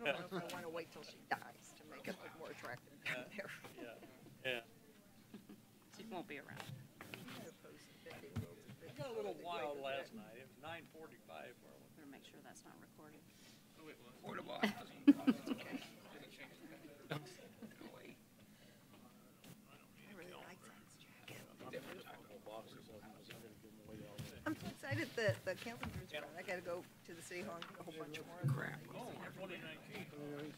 I don't know if I want to wait till she dies to make it look more attractive down there. Yeah. She won't be around. It got a little wild last night. It was 9:45 where Better make sure that's not recorded. Portable. I really like that jacket. I'm so excited that the calendar's around. I gotta go to the city hall and get a whole bunch more. Crap. 2019.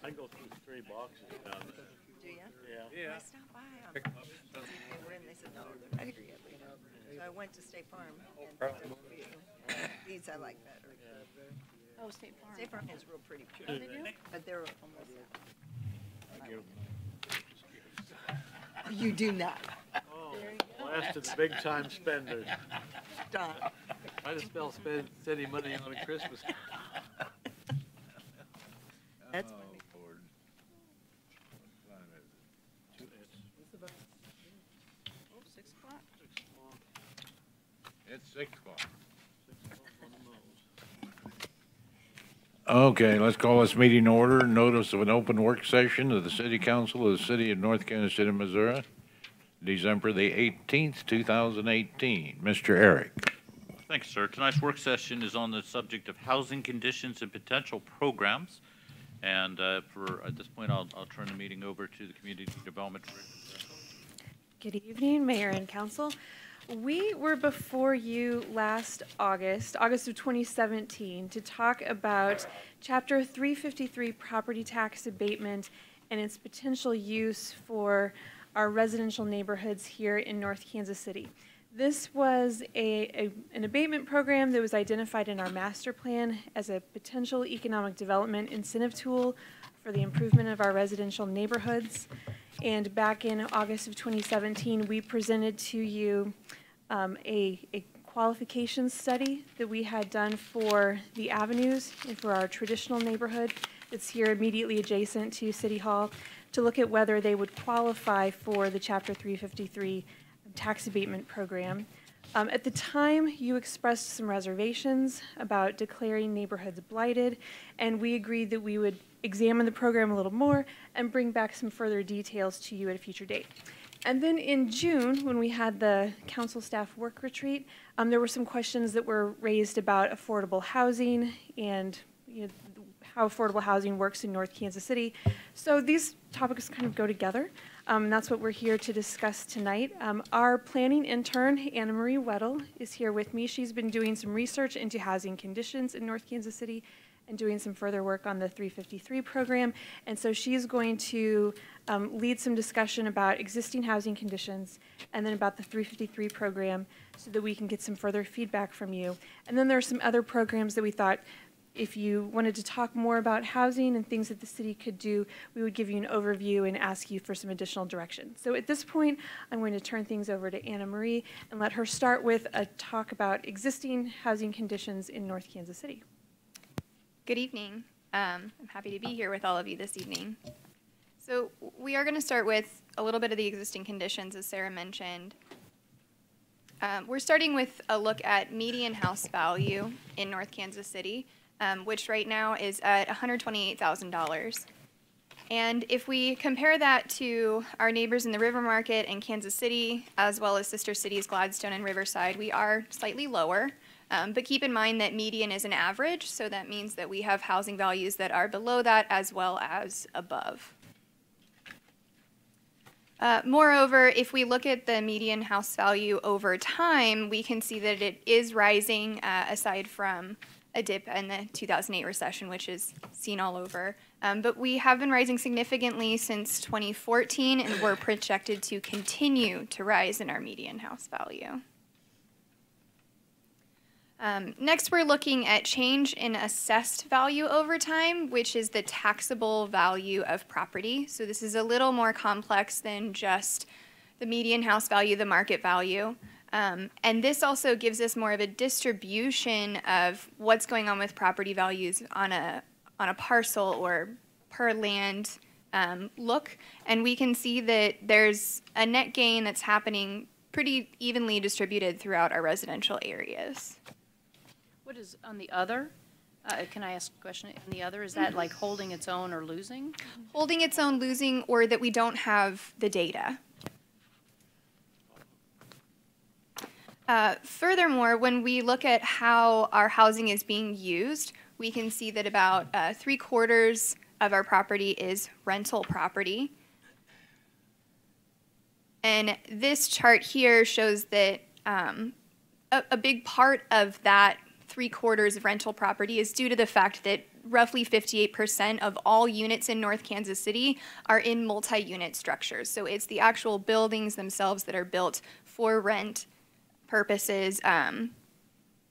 I go through 3 boxes down there. Do ya? Yeah. When I stopped by on, see if they were in, they said, no, they're not here yet. So I went to State Farm and picked up a few. These I like better. Oh, State Farm. State Farm has real pretty Oh, they pictures, do? but they're almost out. You do not. Oh, last of the big time spenders. Done. I just spell spend city money on a Christmas. That's funny. Lord. What time is it? Oh, 6 o'clock. It's 6 o'clock. Okay, let's call this meeting to order. Notice of an open work session of the City Council of the City of North Kansas City, Missouri, December the 18th, 2018. Mr. Eric. Thanks, sir. Tonight's work session is on the subject of housing conditions and potential programs. And at this point, I'll turn the meeting over to the Community Development Director. Good evening, Mayor and Council. We were before you last August of 2017, to talk about Chapter 353 property tax abatement and its potential use for our residential neighborhoods here in North Kansas City. This was an abatement program that was identified in our master plan as a potential economic development incentive tool for the improvement of our residential neighborhoods. And back in August of 2017, we presented to you a qualifications study that we had done for the avenues and for our traditional neighborhood that's here immediately adjacent to City Hall, to look at whether they would qualify for the Chapter 353 tax abatement program. At the time, you expressed some reservations about declaring neighborhoods blighted, and we agreed that we would examine the program a little more and bring back some further details to you at a future date. And then in June, when we had the council staff work retreat, there were some questions that were raised about affordable housing and how affordable housing works in North Kansas City. So these topics kind of go together. And that's what we're here to discuss tonight. Our planning intern, Anna Marie Weddle, is here with me. She's been doing some research into housing conditions in North Kansas City and doing some further work on the 353 program. And so she's going to lead some discussion about existing housing conditions and then about the 353 program so that we can get some further feedback from you. And then there are some other programs that we thought, if you wanted to talk more about housing and things that the city could do, we would give you an overview and ask you for some additional direction. So at this point, I'm going to turn things over to Anna Marie and let her start with a talk about existing housing conditions in North Kansas City. Good evening. I'm happy to be here with all of you this evening. So we are going to start with a little bit of the existing conditions, as Sarah mentioned. We're starting with a look at median house value in North Kansas City, which right now is at $128,000. And if we compare that to our neighbors in the River Market and Kansas City, as well as sister cities Gladstone and Riverside, we are slightly lower. But keep in mind that median is an average, so that means that we have housing values that are below that as well as above. Moreover, if we look at the median house value over time, we can see that it is rising, aside from a dip in the 2008 recession, which is seen all over. But we have been rising significantly since 2014, and we're projected to continue to rise in our median house value. Next, we're looking at change in assessed value over time, which is the taxable value of property. So this is a little more complex than just the median house value, the market value. And this also gives us more of a distribution of what's going on with property values on a parcel or per land look. And we can see that there's a net gain that's happening pretty evenly distributed throughout our residential areas. What is on the other? Can I ask a question? And the other, is that like holding its own or losing? Holding its own, losing, or that we don't have the data. Furthermore, when we look at how our housing is being used, we can see that about 3/4 of our property is rental property. And this chart here shows that a big part of that 3/4 of rental property is due to the fact that roughly 58% of all units in North Kansas City are in multi-unit structures. So it's the actual buildings themselves that are built for rent purposes. And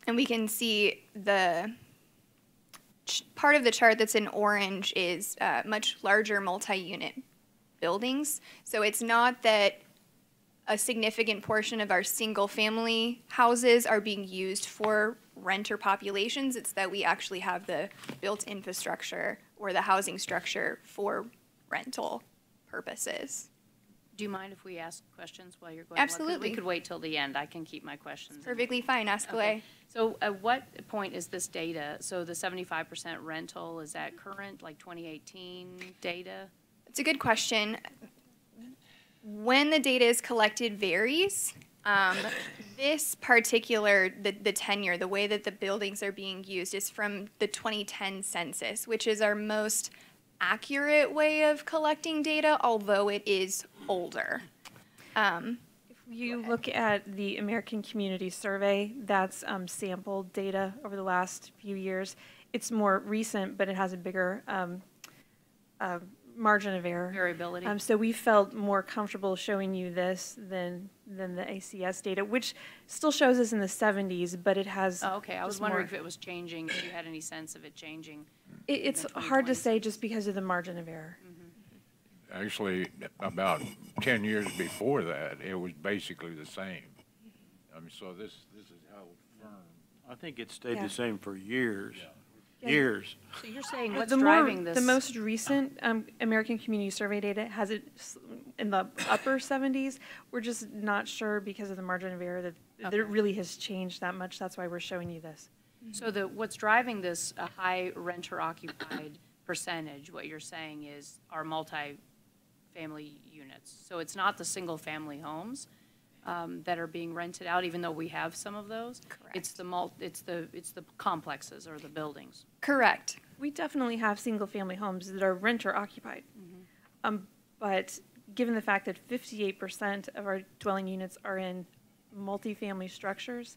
we can see the part of the chart that's in orange is much larger multi-unit buildings. So it's not that a significant portion of our single-family houses are being used for renter populations. It's that we actually have the built infrastructure or the housing structure for rental purposes. Do you mind if we ask questions while you're going? on? 'Cause Absolutely. We could wait till the end. I can keep my questions. Perfectly fine, ask Okay. away. So at what point is this data? So the 75% rental, is that current, like 2018 data? It's a good question. When the data is collected varies. This particular, the tenure, the way that the buildings are being used is from the 2010 census, which is our most accurate way of collecting data, although it is older. If you look at the American Community Survey, that's sampled data over the last few years. It's more recent, but it has a bigger margin of error. Variability? So we felt more comfortable showing you this than the ACS data, which still shows us in the 70s, but it has. Oh, okay, I was just wondering more- if it was changing, if you had any sense of it changing. It's in the hard to 2020 say just because of the margin of error. Actually, about 10 years before that, it was basically the same. I mean, so this is held firm. I think it stayed Yeah. the same for years. Yeah. Years. So you're saying what's The driving this? The most recent American Community Survey data has it in the upper 70s. We're just not sure because of the margin of error that Okay. it really has changed that much. That's why we're showing you this. So what's driving this high renter occupied percentage, what you're saying is our multi-family units. So it's not the single family homes that are being rented out, even though we have some of those? Correct. It's the complexes or the buildings. Correct. We definitely have single-family homes that are renter occupied. But given the fact that 58% of our dwelling units are in multifamily structures,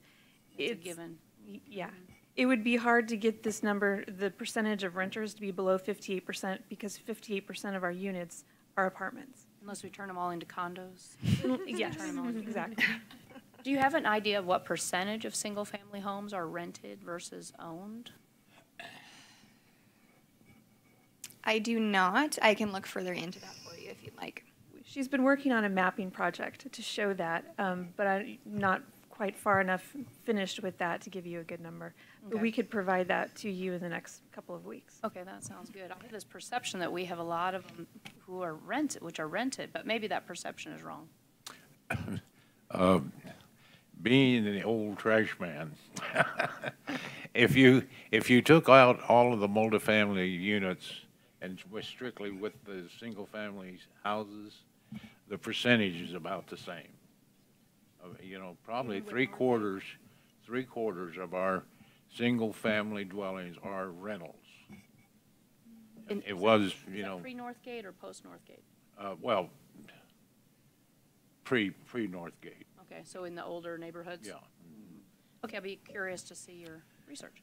It's a given. Yeah. It would be hard to get this number, the percentage of renters to be below 58% because 58% of our units are apartments. Unless we turn them all into condos. Yes, Turn 'em all into- exactly. Do you have an idea of what percentage of single-family homes are rented versus owned? I do not. I can look further into that for you if you'd like. She's been working on a mapping project to show that, but I'm not quite far enough finished with that to give you a good number. But Okay. we could provide that to you in the next couple of weeks. Okay, that sounds good. I have this perception that we have a lot of them who are which are rented, but maybe that perception is wrong. Being an old trash man, if you took out all of the multifamily units and was strictly with the single-family houses, the percentage is about the same. You know, probably three quarters of our single-family dwellings are rentals. And It was, Is you that know, pre-Northgate or post-Northgate? well, pre-Northgate, Okay, so in the older neighborhoods? yeah. Okay, I'll be curious to see your research.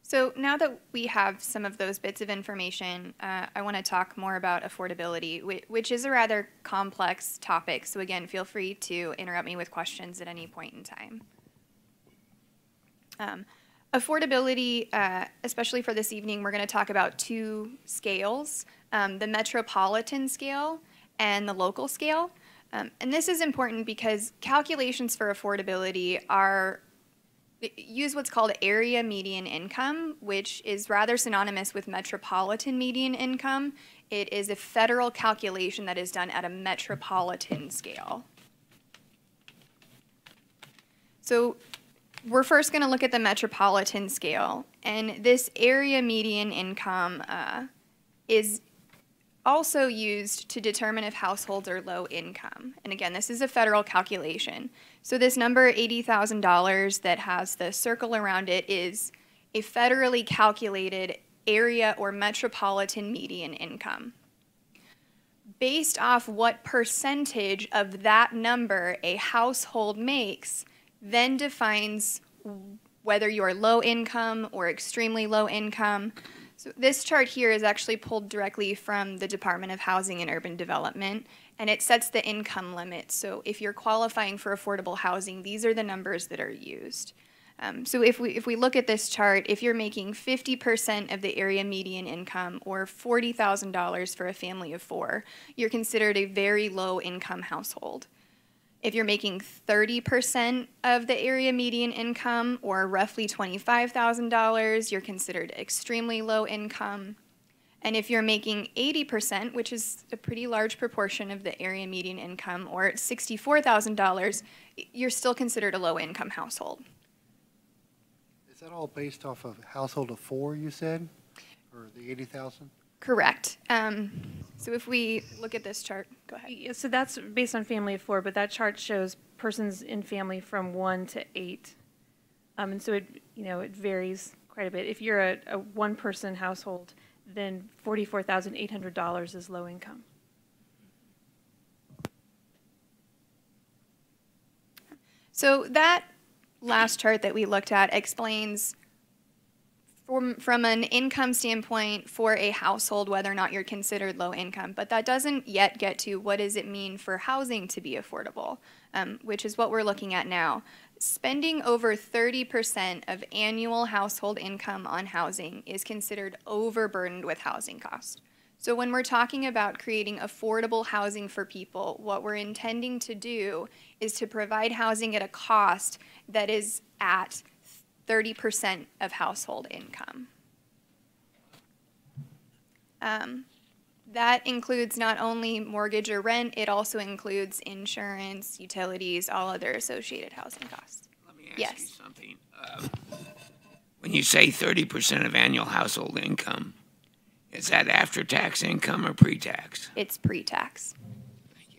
So now that we have some of those bits of information, I want to talk more about affordability, which is a rather complex topic. So again, feel free to interrupt me with questions at any point in time. Affordability, especially for this evening, we're going to talk about two scales, the metropolitan scale and the local scale. And this is important because calculations for affordability use what's called area median income, which is rather synonymous with metropolitan median income. It is a federal calculation that is done at a metropolitan scale. So we're first going to look at the metropolitan scale, and this area median income is also used to determine if households are low income. And again, this is a federal calculation. So this number, $80,000, that has the circle around it is a federally calculated area or metropolitan median income. Based off what percentage of that number a household makes, then defines whether you're low income or extremely low income. So this chart here is actually pulled directly from the Department of Housing and Urban Development, and it sets the income limit. So if you're qualifying for affordable housing, these are the numbers that are used. So if we look at this chart, if you're making 50% of the area median income, or $40,000 for a family of 4, you're considered a very low income household. If you're making 30% of the area median income, or roughly $25,000, you're considered extremely low income. And if you're making 80%, which is a pretty large proportion of the area median income, or $64,000, you're still considered a low income household. Is that all based off of household of 4, you said, or the 80,000? Correct. So if we look at this chart, go ahead. Yeah, so that's based on family of 4, but that chart shows persons in family from 1 to 8. And so it varies quite a bit. If you're a one-person household, then $44,800 is low income. So that last chart that we looked at explains from an income standpoint for a household whether or not you're considered low income, but that doesn't yet get to what does it mean for housing to be affordable, which is what we're looking at now. Spending over 30% of annual household income on housing is considered overburdened with housing costs. So when we're talking about creating affordable housing for people, what we're intending to do is to provide housing at a cost that is at 30% of household income. That includes not only mortgage or rent, it also includes insurance, utilities, all other associated housing costs. Let me ask Yes. you something. When you say 30% of annual household income, is that after-tax income or pre-tax? It's pre-tax. Thank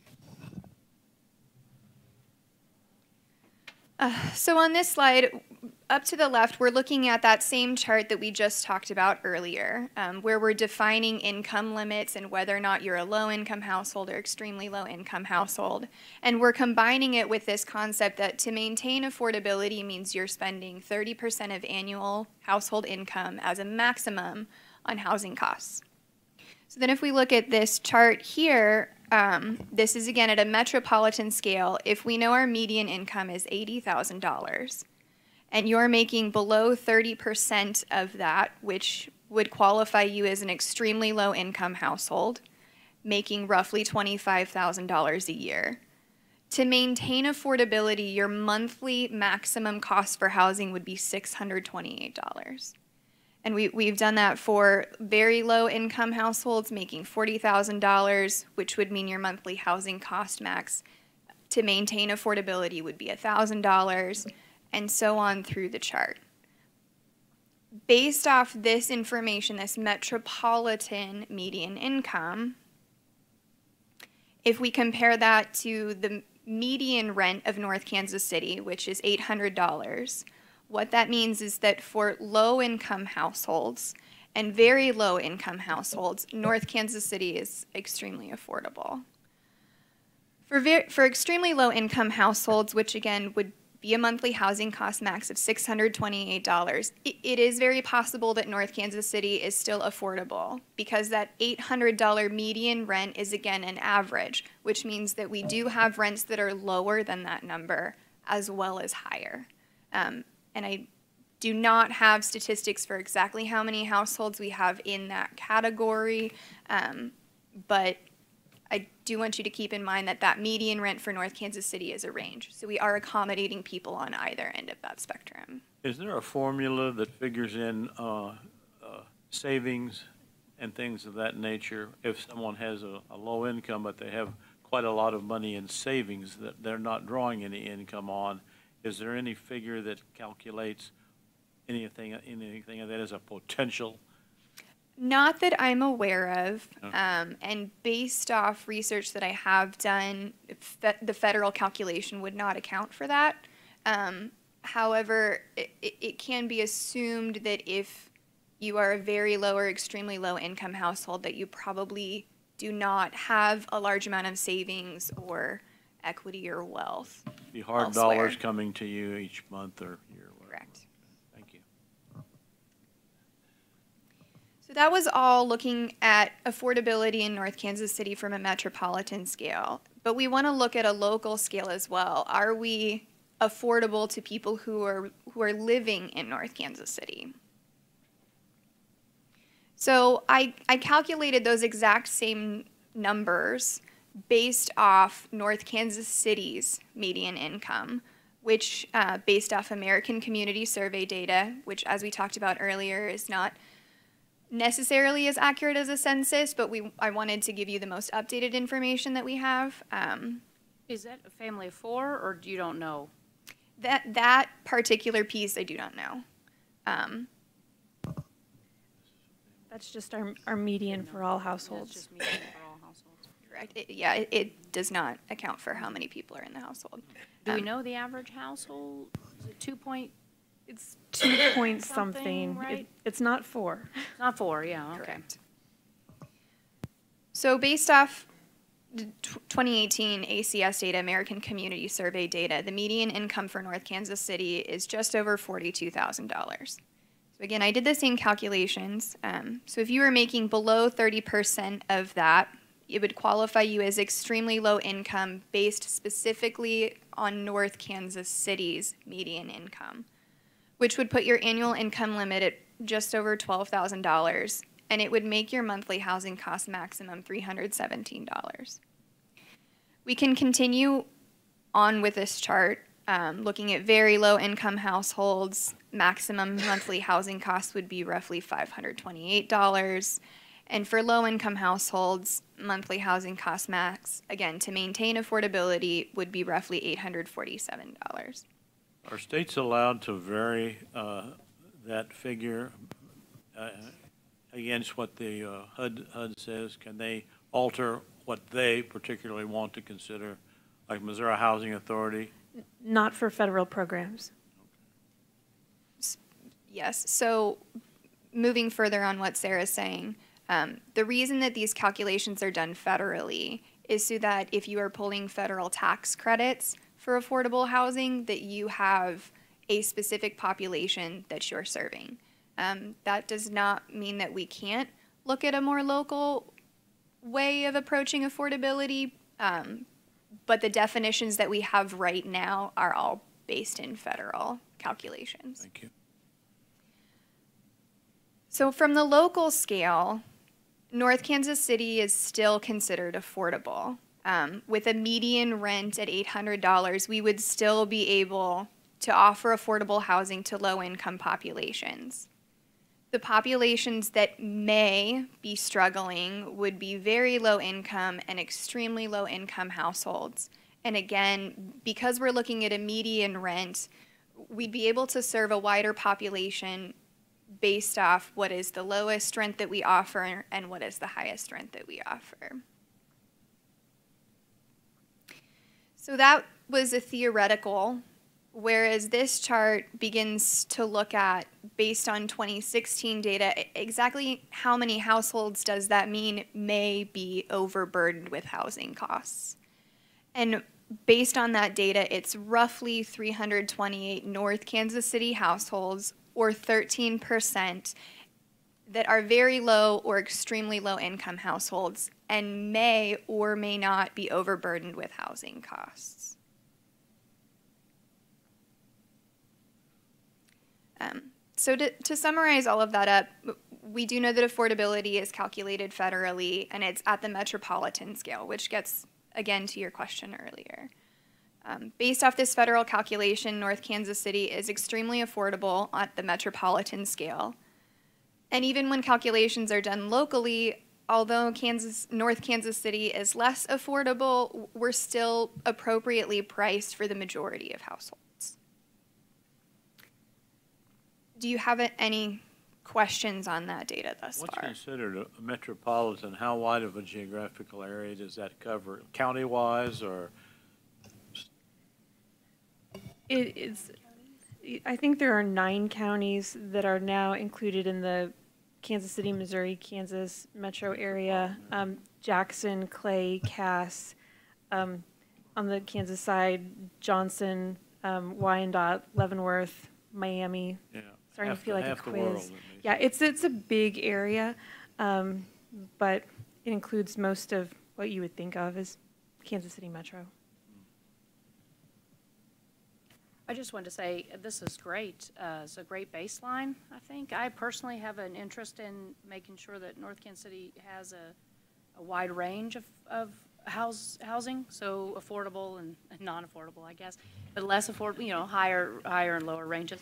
you. So on this slide, up to the left, we're looking at that same chart that we just talked about earlier, where we're defining income limits and whether or not you're a low-income household or extremely low-income household. And we're combining it with this concept that to maintain affordability means you're spending 30% of annual household income as a maximum on housing costs. So then if we look at this chart here, this is again at a metropolitan scale. If we know our median income is $80,000, and you're making below 30% of that, which would qualify you as an extremely low income household, making roughly $25,000 a year. To maintain affordability, your monthly maximum cost for housing would be $628. And we've done that for very low income households making $40,000, which would mean your monthly housing cost max to maintain affordability would be $1,000, and so on through the chart. Based off this information, this metropolitan median income, if we compare that to the median rent of North Kansas City, which is $800, what that means is that for low-income households and very low-income households, North Kansas City is extremely affordable. For extremely low-income households, which again would be a monthly housing cost max of $628, it is very possible that North Kansas City is still affordable because that $800 median rent is again an average, which means that we do have rents that are lower than that number as well as higher. And I do not have statistics for exactly how many households we have in that category, but I do want you to keep in mind that that median rent for North Kansas City is a range. So we are accommodating people on either end of that spectrum. Is there a formula that figures in savings and things of that nature? If someone has a low income, but they have quite a lot of money in savings that they're not drawing any income on, Is there any figure that calculates anything of that as a potential? Not that I'm aware of, Okay. and based off research that I have done, the federal calculation would not account for that. However, it can be assumed that if you are a very low or extremely low income household, that you probably do not have a large amount of savings or equity or wealth. Be hard elsewhere. dollars coming to you each month or year? Whatever. Correct. Thank you. So that was all looking at affordability in North Kansas City from a metropolitan scale. But we want to look at a local scale as well. Are we affordable to people who are living in North Kansas City? So I calculated those exact same numbers based off North Kansas City's median income, which based off American Community Survey data, which as we talked about earlier is not necessarily as accurate as a census, but I wanted to give you the most updated information that we have. Is that a family of four, or you don't know? That particular piece I do not know. That's just our median for all That's households. just median for all households. Correct. It does not account for how many people are in the household. Do we know the average household? Is it 2 point, It's 2 point Something, something. right? It's not 4. not 4, yeah, okay. Correct. So based off the 2018 ACS data, American Community Survey data, the median income for North Kansas City is just over $42,000. So again, I did the same calculations. So if you were making below 30% of that, it would qualify you as extremely low income based specifically on North Kansas City's median income, which would put your annual income limit at just over $12,000, and it would make your monthly housing cost maximum $317. We can continue on with this chart, looking at very low income households. Maximum monthly housing costs would be roughly $528. And for low income households, monthly housing cost max, again, to maintain affordability, would be roughly $847. Are states allowed to vary that figure against what the HUD says? Can they alter what they particularly want to consider, like Missouri Housing Authority? Not for federal programs. Yes, so moving further on what Sarah's saying, the reason that these calculations are done federally is so that if you are pulling federal tax credits for affordable housing, that you have a specific population that you're serving. That does not mean that we can't look at a more local way of approaching affordability, but the definitions that we have right now are all based in federal calculations. Thank you. So from the local scale, North Kansas City is still considered affordable. With a median rent at $800, we would still be able to offer affordable housing to low-income populations. The populations that may be struggling would be very low-income and extremely low-income households. And again, because we're looking at a median rent, we'd be able to serve a wider population based off what is the lowest rent that we offer and what is the highest rent that we offer. So that was a theoretical, whereas this chart begins to look at, based on 2016 data, exactly how many households does that mean may be overburdened with housing costs. And based on that data, it's roughly 328 North Kansas City households, or 13%, that are very low or extremely low income households and may or may not be overburdened with housing costs. So to summarize all of that up, we do know that affordability is calculated federally, and it's at the metropolitan scale, which gets, again, to your question earlier. Based off this federal calculation, North Kansas City is extremely affordable at the metropolitan scale. And even when calculations are done locally, although North Kansas City is less affordable, we're still appropriately priced for the majority of households. Do you have any questions on that data thus What's far? considered a metropolitan? How wide of a geographical area does that cover? County-wise or? It's, I think there are 9 counties that are now included in the Kansas City, Missouri, Kansas metro area. Jackson, Clay, Cass. On the Kansas side, Johnson, Wyandotte, Leavenworth, Miami. Yeah. Starting to feel like a half the world, quiz. at least. Yeah, it's a big area, but it includes most of what you would think of as Kansas City metro. I just wanted to say, this is great. It's a great baseline, I think. I personally have an interest in making sure that North Kansas City has a wide range of housing, so affordable and non-affordable, I guess, but less affordable, you know, higher and lower ranges.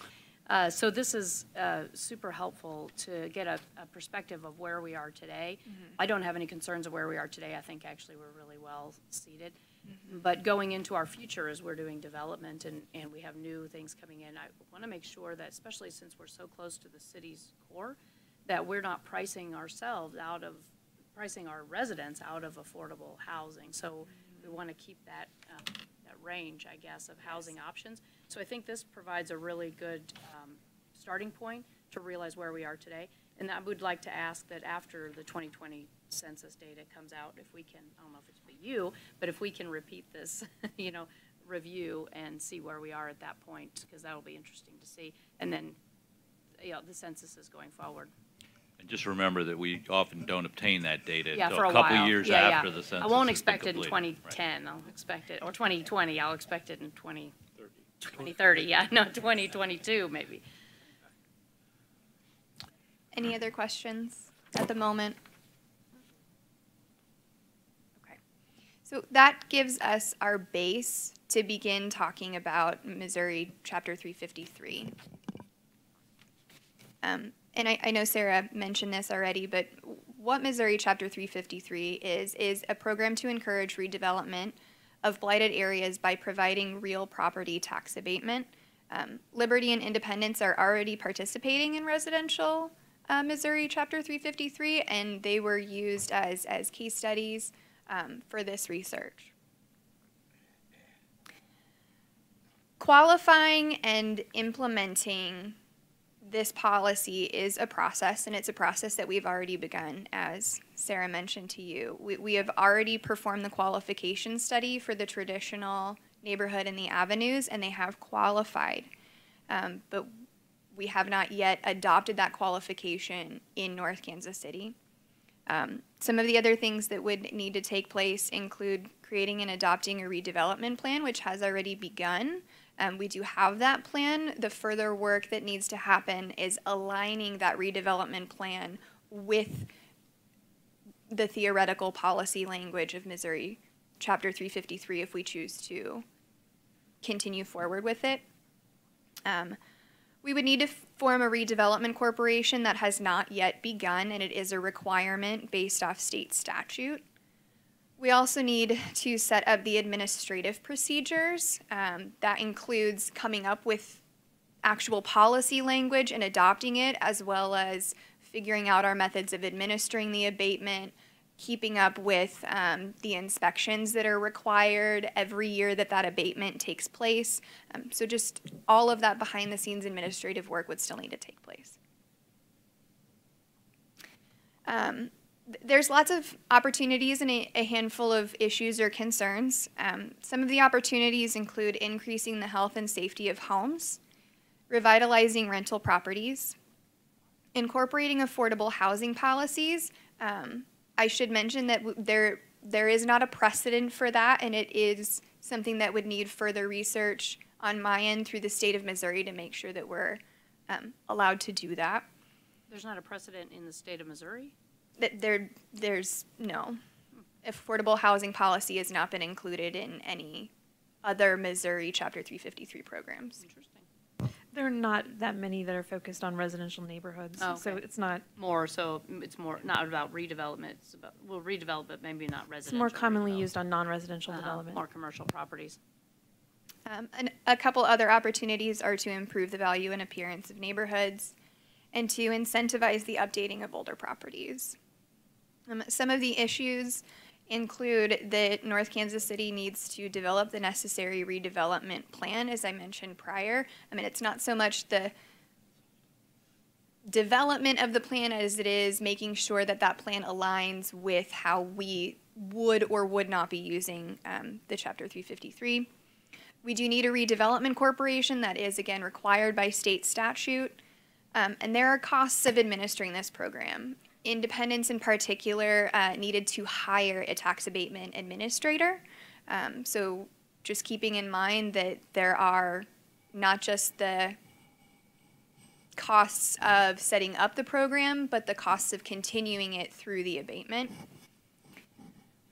So this is super helpful to get a perspective of where we are today. I don't have any concerns of where we are today. I think actually we're really well seated. But going into our future as we're doing development and we have new things coming in, I want to make sure that, especially since we're so close to the city's core, that we're not pricing our residents out of affordable housing. So we want to keep that range, I guess, of housing options. So I think this provides a really good starting point to realize where we are today. And I would like to ask that after the 2020 census data comes out, if we can, I don't know if it's you, but if we can repeat this, you know, review and see where we are at that point, because that'll be interesting to see. And then, you know, the census is going forward. And just remember that we often don't obtain that data Yeah, until for a a couple while. years Yeah, after yeah. the census. I won't has been expect it in completed. 2010. I'll expect it, or 2020. I'll expect it in 2030. Yeah, no, 2022 maybe. Any other questions at the moment? Okay. So that gives us our base to begin talking about Missouri Chapter 353. And I know Sarah mentioned this already, but what Missouri Chapter 353 is a program to encourage redevelopment of blighted areas by providing real property tax abatement. Liberty and Independence are already participating in residential Missouri Chapter 353, and they were used as case studies for this research. Qualifying and implementing this policy is a process, and it's a process that we've already begun, as Sarah mentioned to you. We have already performed the qualification study for the traditional neighborhood and the avenues, and they have qualified. But we have not yet adopted that qualification in North Kansas City. Some of the other things that would need to take place include creating and adopting a redevelopment plan, which has already begun. We do have that plan. The further work that needs to happen is aligning that redevelopment plan with the theoretical policy language of Missouri Chapter 353 if we choose to continue forward with it. We would need to form a redevelopment corporation that has not yet begun, and it is a requirement based off state statute. We also need to set up the administrative procedures. That includes coming up with actual policy language and adopting it, as well as figuring out our methods of administering the abatement, keeping up with the inspections that are required every year that abatement takes place. So just all of that behind-the-scenes administrative work would still need to take place. There's lots of opportunities and a handful of issues or concerns. Some of the opportunities include increasing the health and safety of homes, revitalizing rental properties, incorporating affordable housing policies. I should mention that there is not a precedent for that, and it is something that would need further research on my end through the state of Missouri to make sure that we're allowed to do that. There's not a precedent in the state of Missouri? There's no. Affordable housing policy has not been included in any other Missouri Chapter 353 programs. Interesting. There are not that many that are focused on residential neighborhoods, Oh, okay. so it's not. So it's more not about redevelopment. It's about, well, redevelopment, maybe not It's residential. more commonly redevelopment. used on non-residential development. More commercial properties. And a couple other opportunities are to improve the value and appearance of neighborhoods and to incentivize the updating of older properties. Some of the issues include that North Kansas City needs to develop the necessary redevelopment plan, as I mentioned prior. I mean, it's not so much the development of the plan as it is making sure that that plan aligns with how we would or would not be using the Chapter 353. We do need a redevelopment corporation that is, again, required by state statute. And there are costs of administering this program. Independence, in particular, needed to hire a tax abatement administrator. So just keeping in mind that there are not just the costs of setting up the program, but the costs of continuing it through the abatement.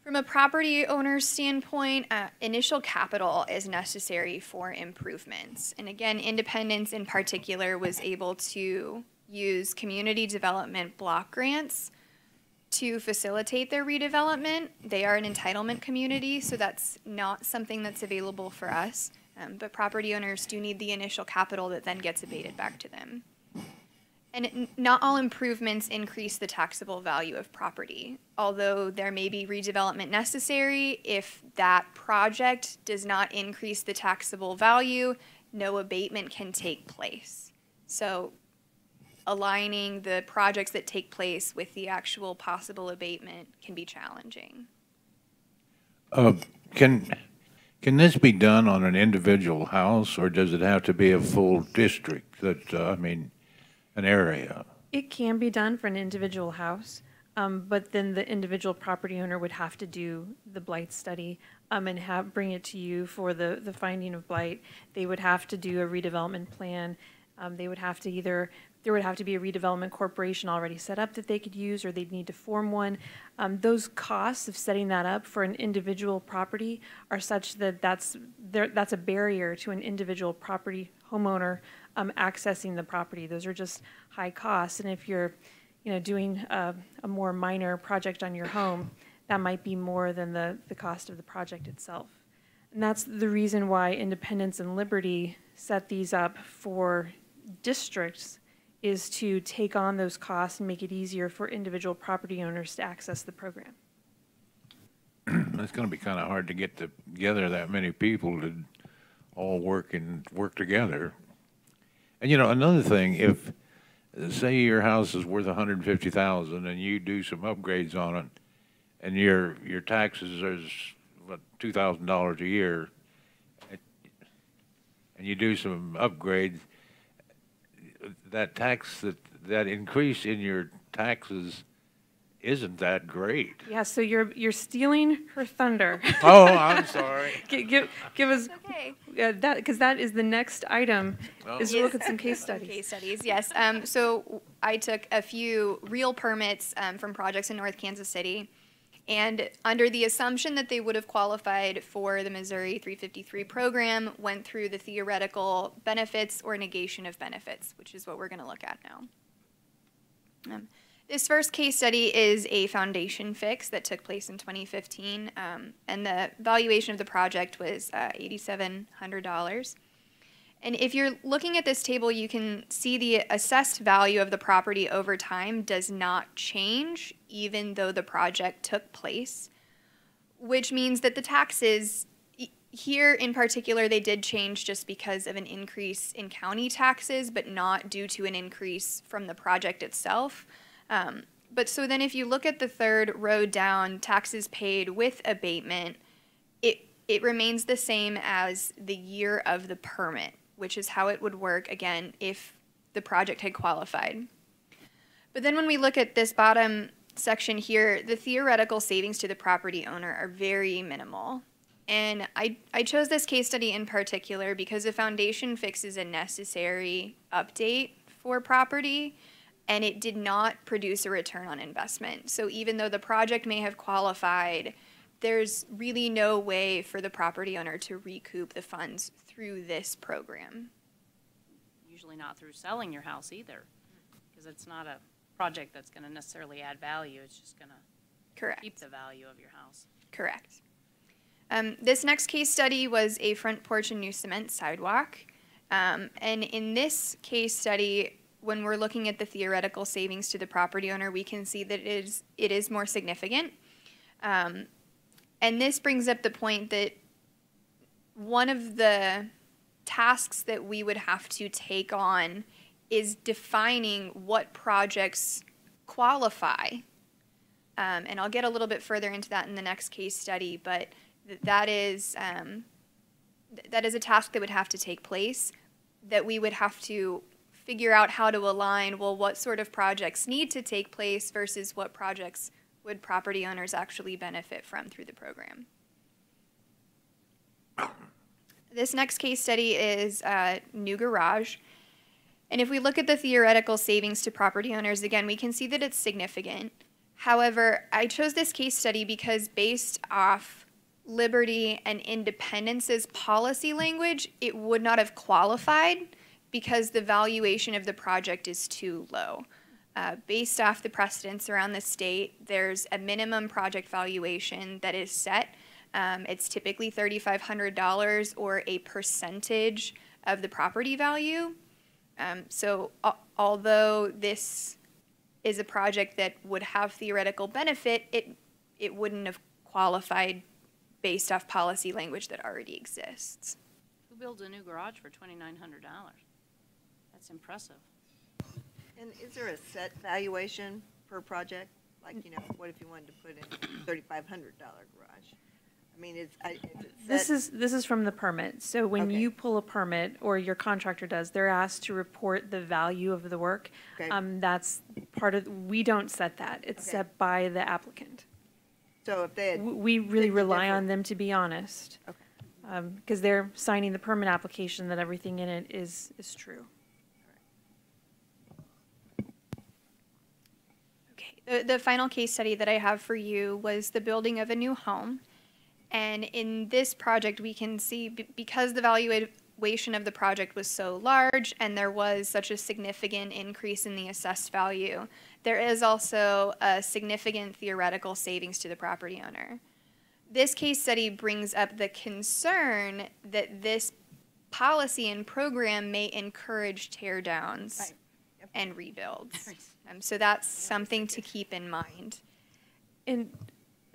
From a property owner's standpoint, initial capital is necessary for improvements. And again, Independence in particular was able to use community development block grants to facilitate their redevelopment. They are an entitlement community, so that's not something that's available for us. But property owners do need the initial capital that then gets abated back to them. And not all improvements increase the taxable value of property. Although there may be redevelopment necessary, if that project does not increase the taxable value, no abatement can take place. So aligning the projects that take place with the actual possible abatement can be challenging. Can this be done on an individual house, or does it have to be a full district that, an area? It can be done for an individual house, but then the individual property owner would have to do the blight study and bring it to you for the finding of blight. They would have to do a redevelopment plan. They would have to there would have to be a redevelopment corporation already set up that they could use, or they'd need to form one. Those costs of setting that up for an individual property are such that that's a barrier to an individual property homeowner accessing the property. Those are just high costs. And if you're, doing a more minor project on your home, that might be more than the cost of the project itself. And that's the reason why Independence and Liberty set these up for districts, is to take on those costs and make it easier for individual property owners to access the program. It's going to be kind of hard to get together that many people to all work together. And another thing, if say your house is worth $150,000 and you do some upgrades on it, and your taxes is what, $2,000 a year, and you do some upgrades, that increase in your taxes isn't that great. Yeah, so you're stealing her thunder. Oh, I'm sorry. Give us Okay. that, because that is the next item, is to look at some case studies. Case studies, yes. So I took a few real permits from projects in North Kansas City, and under the assumption that they would have qualified for the Missouri 353 program, went through the theoretical benefits or negation of benefits, which is what we're going to look at now. This first case study is a foundation fix that took place in 2015, and the valuation of the project was $8,700. And if you're looking at this table, you can see the assessed value of the property over time does not change, even though the project took place, which means that the taxes here in particular, they did change just because of an increase in county taxes, but not due to an increase from the project itself. But so then if you look at the third row down, taxes paid with abatement, it remains the same as the year of the permit, which is how it would work, again, if the project had qualified. But then when we look at this bottom section here, the theoretical savings to the property owner are very minimal. And I chose this case study in particular because a foundation fix is a necessary update for property, and it did not produce a return on investment. So even though the project may have qualified, there's really no way for the property owner to recoup the funds through this program. Usually not through selling your house either, because it's not a project that's going to necessarily add value. It's just going to Correct. keep the value of your house. Correct. This next case study was a front porch and new cement sidewalk. And in this case study, when we're looking at the theoretical savings to the property owner, we can see that it is more significant. And this brings up the point that one of the tasks that we would have to take on is defining what projects qualify. And I'll get a little bit further into that in the next case study, but that is a task that would have to take place, that we would have to figure out how to align, well, what sort of projects need to take place versus what projects would property owners actually benefit from through the program. This next case study is a new garage. And if we look at the theoretical savings to property owners, again, we can see that it's significant. However, I chose this case study because based off Liberty and Independence's policy language, it would not have qualified because the valuation of the project is too low. Based off the precedents around the state, there's a minimum project valuation that is set. It's typically $3,500 or a percentage of the property value. So although this is a project that would have theoretical benefit, it wouldn't have qualified based off policy language that already exists. Who builds a new garage for $2,900? That's impressive. And is there a set valuation per project? Like, you know, what if you wanted to put in a $3,500 garage? I mean, is it This is from the permit. So when Okay. you pull a permit, or your contractor does, they're asked to report the value of the work. Okay. That's part of, we don't set that. It's Okay. set by the applicant. So if they had, We really picked a rely on different- them to be honest. Okay. Because they're signing the permit application that everything in it is true. Okay, the final case study that I have for you was the building of a new home. And in this project, we can see because the valuation of the project was so large and there was such a significant increase in the assessed value, there is also a significant theoretical savings to the property owner. This case study brings up the concern that this policy and program may encourage tear downs Right. Yep. and rebuilds. So that's something to keep in mind. And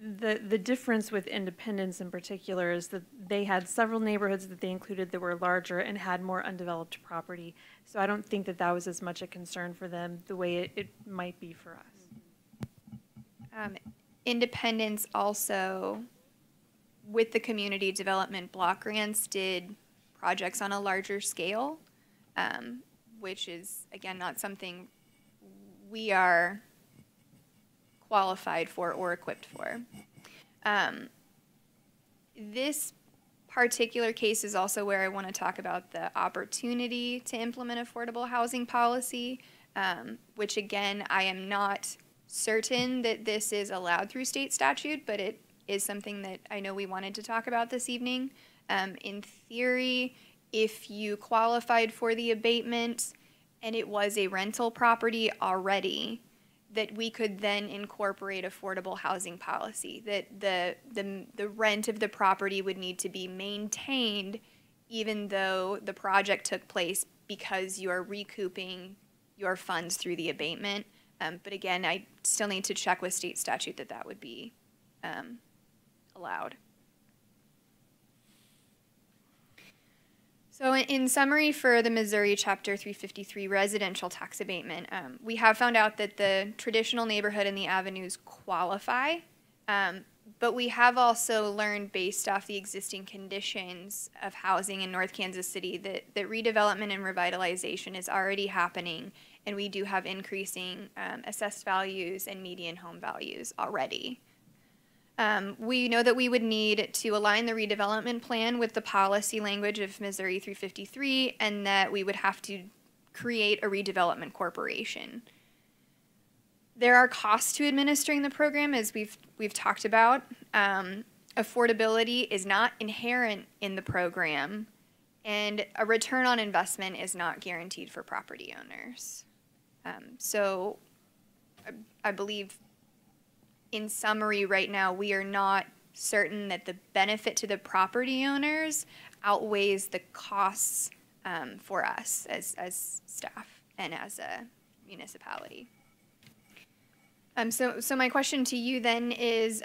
the difference with Independence in particular is that they had several neighborhoods that they included that were larger and had more undeveloped property. So I don't think that that was as much a concern for them the way it might be for us. Independence also, with the community development block grants, did projects on a larger scale, which is, again, not something we are qualified for or equipped for. This particular case is also where I want to talk about the opportunity to implement affordable housing policy, which again, I am not certain that this is allowed through state statute, but it is something that I know we wanted to talk about this evening. In theory, if you qualified for the abatement and it was a rental property already, that we could then incorporate affordable housing policy, that the rent of the property would need to be maintained even though the project took place because you are recouping your funds through the abatement. But again, I still need to check with state statute that that would be allowed. So in summary for the Missouri Chapter 353 residential tax abatement, we have found out that the traditional neighborhood and the avenues qualify, but we have also learned based off the existing conditions of housing in North Kansas City that redevelopment and revitalization is already happening, and we do have increasing assessed values and median home values already. We know that we would need to align the redevelopment plan with the policy language of Missouri 353, and that we would have to create a redevelopment corporation. There are costs to administering the program, as we've talked about. Affordability is not inherent in the program, and a return on investment is not guaranteed for property owners. So I believe, in summary, right now, we are not certain that the benefit to the property owners outweighs the costs for us as staff and as a municipality. So my question to you then is,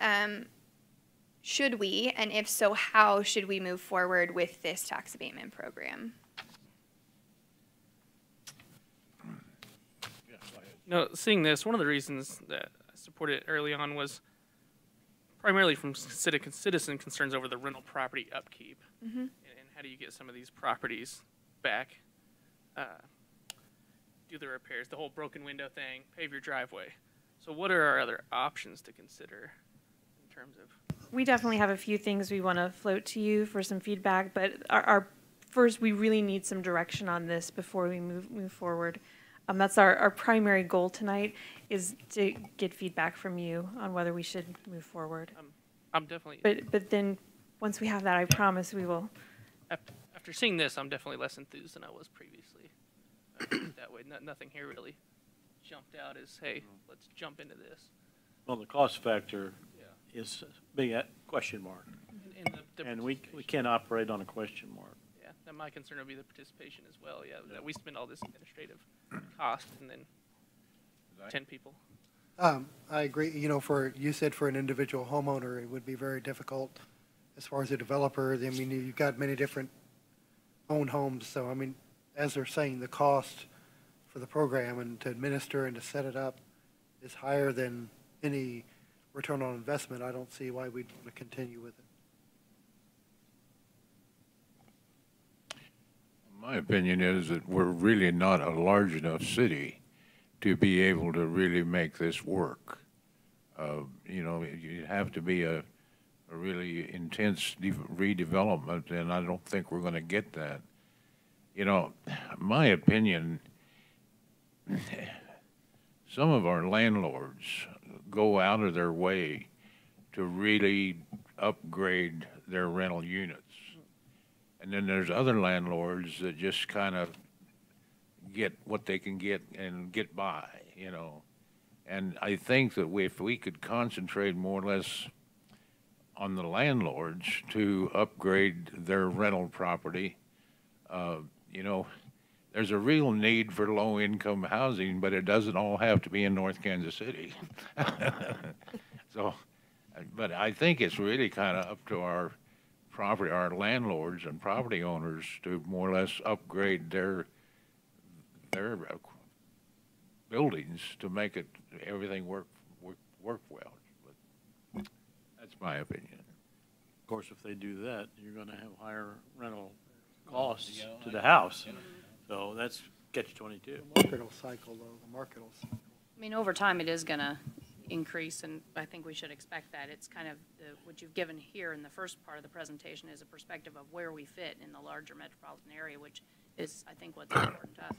should we, and if so, how should we move forward with this tax abatement program? No, seeing this, one of the reasons that I supported it early on was primarily from citizen concerns over the rental property upkeep. Mm-hmm. And how do you get some of these properties back, do the repairs, the whole broken window thing, pave your driveway. So what are our other options to consider in terms of? We definitely have a few things we want to float to you for some feedback, but our first, we really need some direction on this before we move forward. That's our primary goal tonight, is to get feedback from you on whether we should move forward. I'm definitely. But then, once we have that, I promise we will. After seeing this, I'm definitely less enthused than I was previously. That way, nothing here really jumped out as, hey, let's jump into this. Well, the cost factor is a big question mark. And we can't operate on a question mark. Yeah, and my concern would be the participation as well. Yeah, that we spend all this administrative cost and then 10 people. I agree, you know, you said for an individual homeowner, it would be very difficult. As far as a developer, I mean, you've got many different owned homes, so I mean, as they're saying, the cost for the program and to administer and to set it up is higher than any return on investment. I don't see why we'd want to continue with it. My opinion is that we're really not a large enough city to be able to really make this work. You know, you have to be a really intense redevelopment, and I don't think we're going to get that. You know, my opinion, some of our landlords go out of their way to really upgrade their rental units. And then there's other landlords that just kind of get what they can get and get by, you know. And I think that if we could concentrate more or less on the landlords to upgrade their rental property, you know, there's a real need for low-income housing, but it doesn't all have to be in North Kansas City. So, but I think it's really kind of up to our landlords and property owners to more or less upgrade their buildings to make everything work well. But that's my opinion. Of course, if they do that, you're going to have higher rental costs to the house. So that's catch-22. The market will cycle, though. The market will cycle. I mean, over time, it is going to increase, and I think we should expect that. It's kind of what you've given here in the first part of the presentation is a perspective of where we fit in the larger metropolitan area, which is, I think, what's important to us.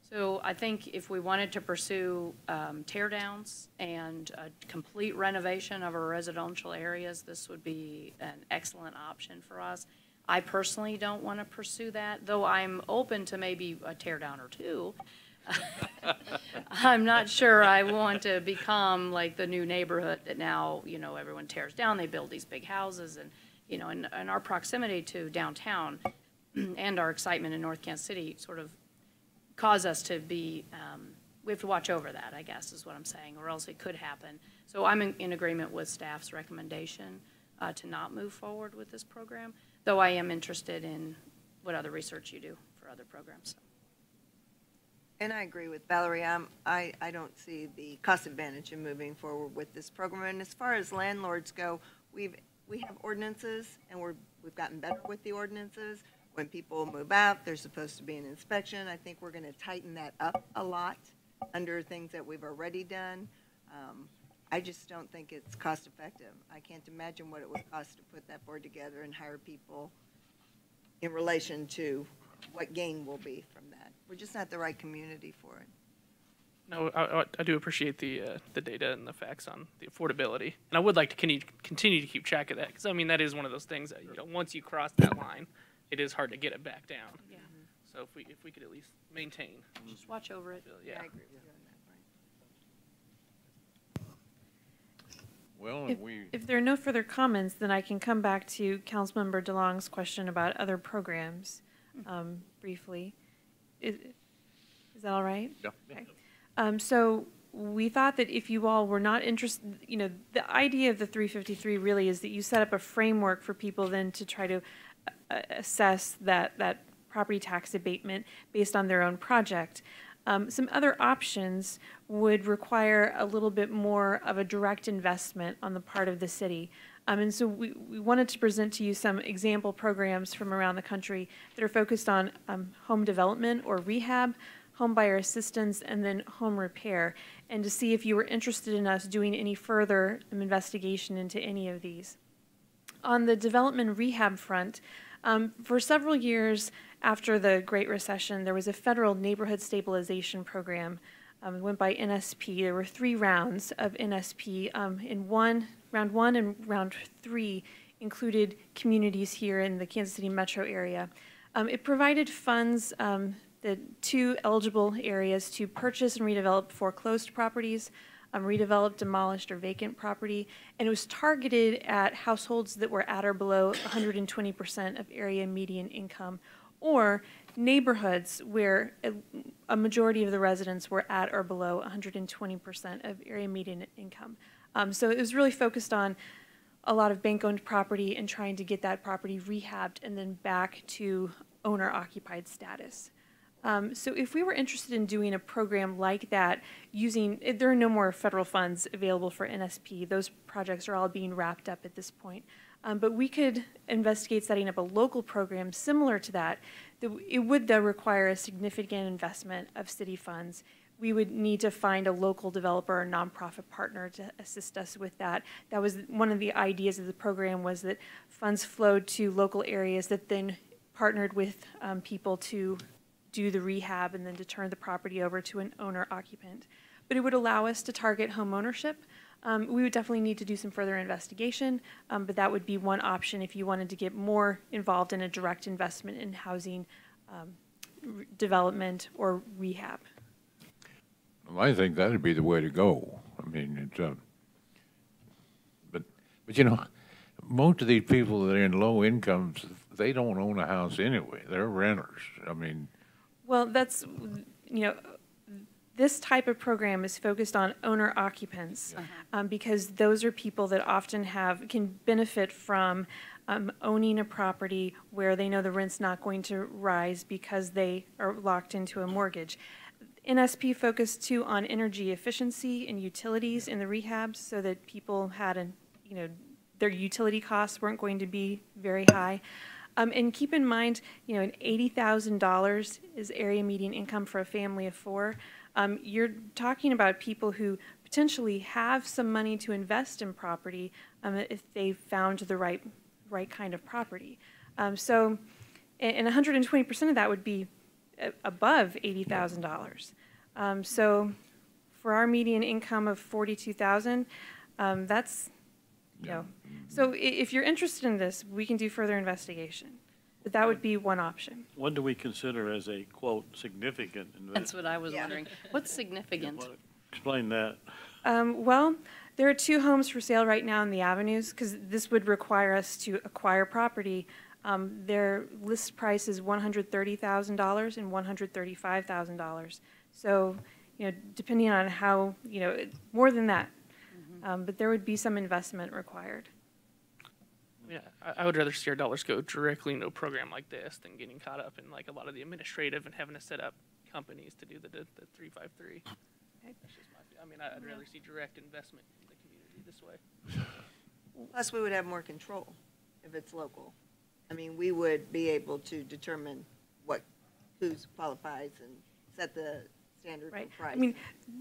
So I think if we wanted to pursue tear downs and a complete renovation of our residential areas, this would be an excellent option for us. I personally don't want to pursue that, though I'm open to maybe a tear down or two. I'm not sure I want to become like the new neighborhood that now, you know, everyone tears down, they build these big houses, and, you know, and our proximity to downtown and our excitement in North Kansas City sort of cause us to be, we have to watch over that, I guess, is what I'm saying, or else it could happen. So I'm in agreement with staff's recommendation to not move forward with this program, though I am interested in what other research you do for other programs. And I agree with Valerie. I don't see the cost advantage in moving forward with this program. And as far as landlords go, we have ordinances, and we've gotten better with the ordinances. When people move out, there's supposed to be an inspection. I think we're going to tighten that up a lot under things that we've already done. I just don't think it's cost effective. I can't imagine what it would cost to put that board together and hire people in relation to what gain will be from that. We're just not the right community for it. No, I do appreciate the data and the facts on the affordability, and I would like to continue to keep track of that, because I mean that is one of those things that, you know, once you cross that line, it is hard to get it back down. Yeah. So if we could at least maintain. Just watch over it. Yeah. I agree with you on that, Well, If there are no further comments, then I can come back to Councilmember DeLong's question about other programs briefly. Is that all right? Yeah. Okay. So we thought that if you all were not interested, the idea of the 353 really is that you set up a framework for people then to try to assess that property tax abatement based on their own project. Some other options would require a little bit more of a direct investment on the part of the city. And so we wanted to present to you some example programs from around the country that are focused on home development or rehab, home buyer assistance, and then home repair, and to see if you were interested in us doing any further investigation into any of these. On the development rehab front, for several years after the Great Recession, there was a federal neighborhood stabilization program. It went by NSP. There were 3 rounds of NSP. Round 1 and round 3 included communities here in the Kansas City metro area. It provided funds to eligible areas to purchase and redevelop foreclosed properties, redevelop demolished or vacant property, and it was targeted at households that were at or below 120% of area median income, or neighborhoods where a majority of the residents were at or below 120% of area median income. So it was really focused on a lot of bank-owned property and trying to get that property rehabbed and then back to owner-occupied status. So if we were interested in doing a program like that, there are no more federal funds available for NSP. Those projects are all being wrapped up at this point. But we could investigate setting up a local program similar to that. It would, though, require a significant investment of city funds. We would need to find a local developer or nonprofit partner to assist us with that. That was one of the ideas of the program, was that funds flowed to local areas that then partnered with people to do the rehab and then to turn the property over to an owner-occupant. But it would allow us to target home ownership. We would definitely need to do some further investigation, but that would be one option if you wanted to get more involved in a direct investment in housing development or rehab. Well, I think that'd be the way to go. I mean, but most of these people that are in low incomes, they don't own a house anyway. They're renters. I mean. Well, that's, this type of program is focused on owner occupants because those are people that often can benefit from owning a property where they know the rent's not going to rise because they are locked into a mortgage. NSP focused too on energy efficiency and utilities in the rehabs so that people had their utility costs weren't going to be very high. And keep in mind, an $80,000 is area median income for a family of 4. You're talking about people who potentially have some money to invest in property if they found the right kind of property. And 120% of that would be above $80,000. So for our median income of $42,000, that's, so if you're interested in this, we can do further investigation. But that would be one option. What do we consider as a, quote, significant investment? That's what I was wondering. What's significant? Explain that. Well, there are 2 homes for sale right now in the avenues because this would require us to acquire property. Their list price is $130,000 and $135,000. So, depending on how, more than that. But there would be some investment required. Yeah, I would rather see our dollars go directly into a program like this than getting caught up in like a lot of the administrative and having to set up companies to do the 353. That's just I'd rather see direct investment in the community this way. Plus, we would have more control if it's local. We would be able to determine who qualifies and set the standard for price.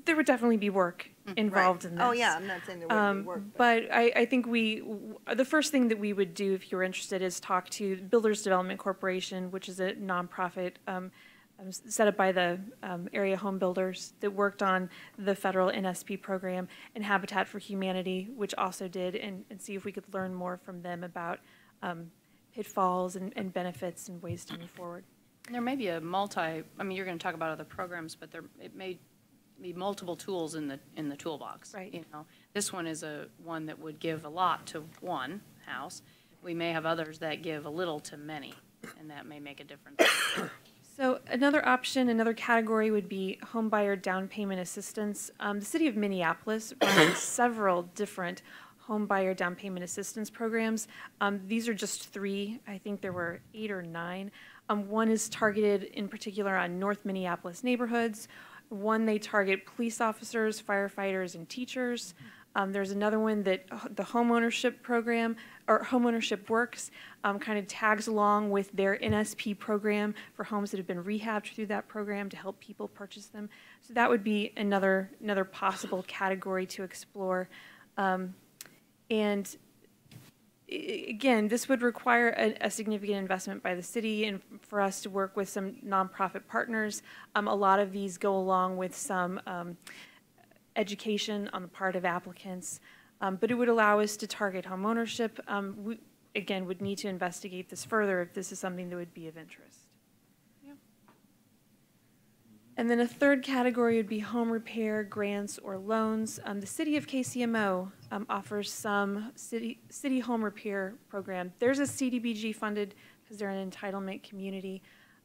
There would definitely be work involved in this. Oh, yeah, I'm not saying there wouldn't be work. But I think the first thing that we would do if you're interested is talk to Builders Development Corporation, which is a nonprofit set up by the area home builders that worked on the federal NSP program, and Habitat for Humanity, which also did, and see if we could learn more from them about pitfalls and benefits and ways to move forward. There may be a you're going to talk about other programs, but it may be multiple tools in the toolbox. Right. You know, this one is one that would give a lot to one house. We may have others that give a little to many, and that may make a difference. So another option, another category would be home buyer down payment assistance. The city of Minneapolis runs several different home buyer down payment assistance programs. These are just 3. I think there were 8 or 9. One is targeted in particular on North Minneapolis neighborhoods. One, they target police officers, firefighters, and teachers. There's another one that the homeownership program, or Homeownership Works, kind of tags along with their NSP program for homes that have been rehabbed through that program to help people purchase them. So that would be another possible category to explore. And again, this would require a significant investment by the city and for us to work with some nonprofit partners. A lot of these go along with some education on the part of applicants, but it would allow us to target home ownership. We, again, would need to investigate this further if this is something that would be of interest. And then a third category would be home repair, grants, or loans. The city of KCMO offers some city home repair program. There's a CDBG funded because they're an entitlement community,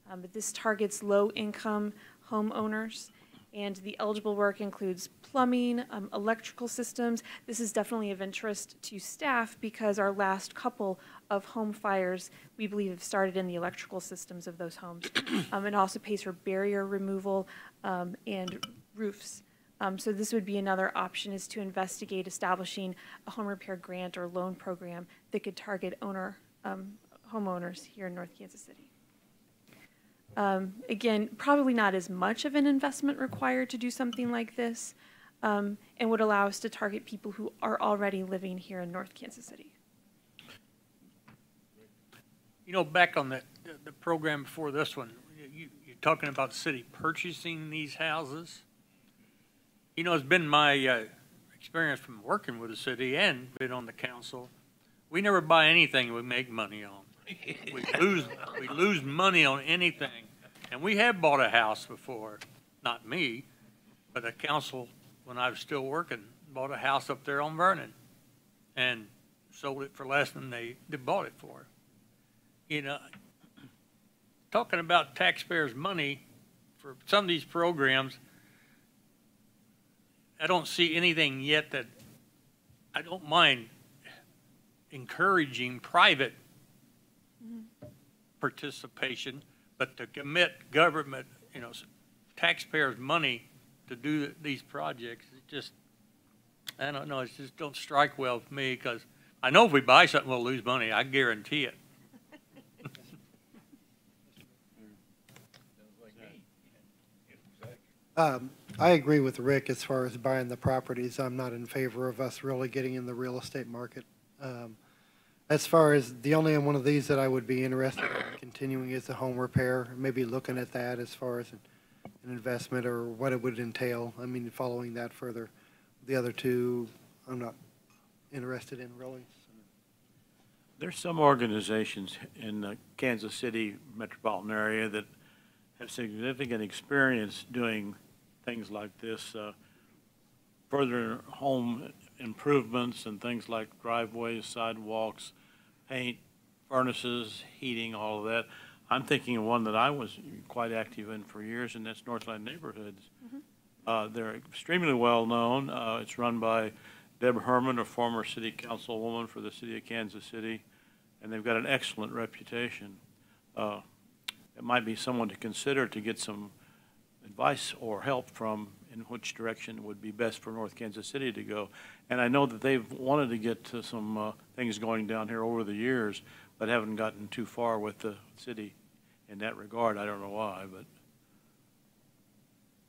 but this targets low-income homeowners. And the eligible work includes plumbing, electrical systems. This is definitely of interest to staff because our last couple of home fires, we believe, have started in the electrical systems of those homes. It also pays for barrier removal and roofs. So this would be another option, is to investigate establishing a home repair grant or loan program that could target homeowners here in North Kansas City. Again, probably not as much of an investment required to do something like this, and would allow us to target people who are already living here in North Kansas City. You know, back on the program before this one, you're talking about the city purchasing these houses. You know, it's been my experience from working with the city and been on the council. We never buy anything we make money on. We lose money on anything. And we have bought a house before, not me, but the council, when I was still working, bought a house up there on Vernon and sold it for less than they bought it for. You know, talking about taxpayers' money for some of these programs, I don't see anything yet that I don't mind encouraging private participation, but to commit government, you know, taxpayers' money to do these projects, it just, I don't know, it just don't strike well with me, because I know if we buy something, we'll lose money. I guarantee it. I agree with Rick as far as buying the properties. I'm not in favor of us really getting in the real estate market. As far as the only one of these that I would be interested in continuing is the home repair, maybe looking at that as far as an investment or what it would entail. I mean, following that further. The other two, I'm not interested in really. There's some organizations in the Kansas City metropolitan area that have significant experience doing things like this, further home improvements and things like driveways, sidewalks, paint, furnaces, heating, all of that. I'm thinking of one that I was quite active in for years, and that's Northland Neighborhoods. They're extremely well known. It's run by Deb Herman, a former city councilwoman for the city of Kansas City, and they've got an excellent reputation. It might be someone to consider to get some advice or help from in which direction would be best for North Kansas City to go. And I know that they've wanted to get to some things going down here over the years, but haven't gotten too far with the city in that regard. I don't know why, but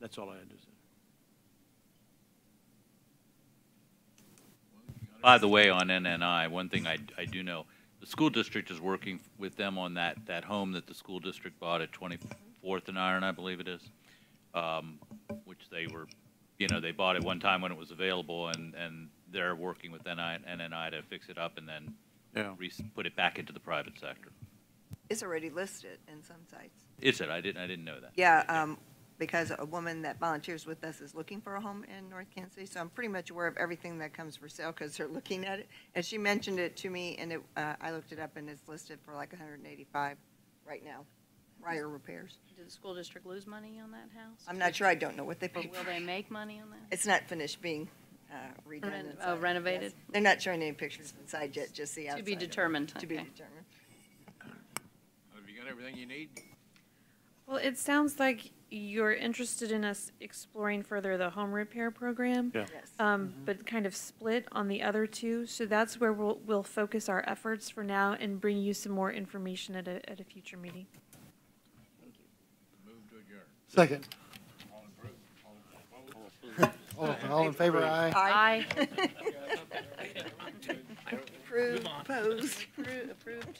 that's all I had to say. By the way, on NNI, one thing I do know, the school district is working with them on that home that the school district bought at 24th and Iron, I believe it is, which they were, you know, they bought it one time when it was available, and they're working with NNI to fix it up and then put it back into the private sector. It's already listed in some sites. Is it? I didn't know that. Yeah, because a woman that volunteers with us is looking for a home in North Kansas City. So I'm pretty much aware of everything that comes for sale because they're looking at it. And she mentioned it to me, and I looked it up, and it's listed for like 185 right now, prior repairs. Did the school district lose money on that house? I'm not sure. I don't know what they Or paid. will they make money on that? It's not finished being redone. inside. Renovated? Yes. They're not showing any pictures inside yet, just the outside. To be of it. determined, To be okay. determined. Have you got everything you need? Well, it sounds like you're interested in us exploring further the home repair program. Yeah. Yes. But kind of split on the other two. So that's where we'll focus our efforts for now and bring you some more information at a future meeting. Move to adjourn. Second. All approved? All in favor, aye. Aye. Approved, opposed, approved.